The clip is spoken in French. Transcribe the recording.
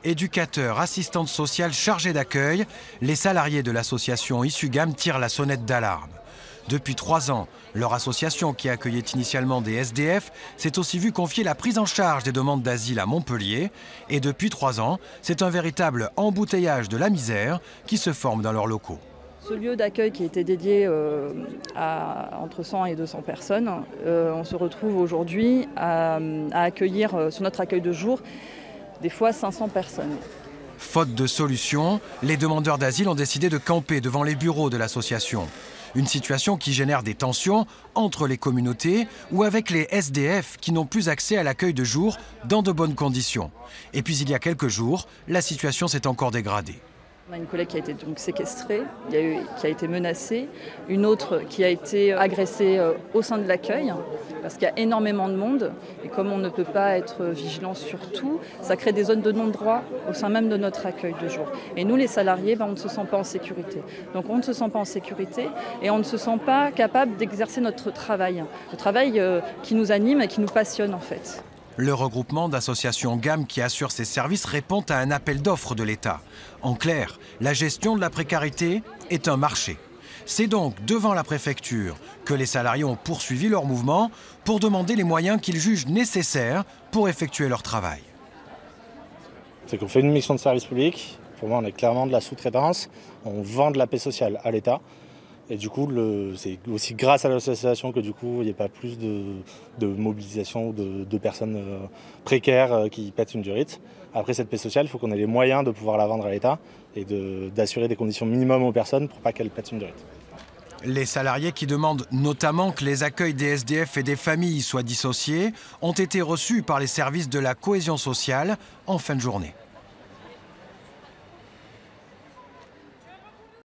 Éducateurs, assistantes sociales chargées d'accueil, les salariés de l'association Issugam tirent la sonnette d'alarme. Depuis 3 ans, leur association, qui accueillait initialement des SDF, s'est aussi vue confier la prise en charge des demandes d'asile à Montpellier. Et depuis 3 ans, c'est un véritable embouteillage de la misère qui se forme dans leurs locaux. Ce lieu d'accueil qui était dédié à entre 100 et 200 personnes, on se retrouve aujourd'hui à accueillir sur notre accueil de jour des fois 500 personnes. Faute de solution, les demandeurs d'asile ont décidé de camper devant les bureaux de l'association. Une situation qui génère des tensions entre les communautés ou avec les SDF qui n'ont plus accès à l'accueil de jour dans de bonnes conditions. Et puis il y a quelques jours, la situation s'est encore dégradée. On a une collègue qui a été donc séquestrée, qui a été menacée, une autre qui a été agressée au sein de l'accueil, parce qu'il y a énormément de monde, et comme on ne peut pas être vigilant sur tout, ça crée des zones de non-droit au sein même de notre accueil de jour. Et nous, les salariés, on ne se sent pas en sécurité. Donc on ne se sent pas en sécurité et on ne se sent pas capable d'exercer notre travail, le travail qui nous anime et qui nous passionne en fait. Le regroupement d'associations GAM qui assure ces services répond à un appel d'offres de l'État. En clair, la gestion de la précarité est un marché. C'est donc devant la préfecture que les salariés ont poursuivi leur mouvement pour demander les moyens qu'ils jugent nécessaires pour effectuer leur travail. C'est qu'on fait une mission de service public. Pour moi, on est clairement de la sous-traitance. On vend de la paix sociale à l'État. Et du coup, c'est aussi grâce à l'association que du coup, il n'y ait pas plus de mobilisation de personnes précaires qui pètent une durite. Après cette paix sociale, il faut qu'on ait les moyens de pouvoir la vendre à l'État et d'assurer des conditions minimum aux personnes pour pas qu'elles pètent une durite. Les salariés qui demandent notamment que les accueils des SDF et des familles soient dissociés ont été reçus par les services de la cohésion sociale en fin de journée.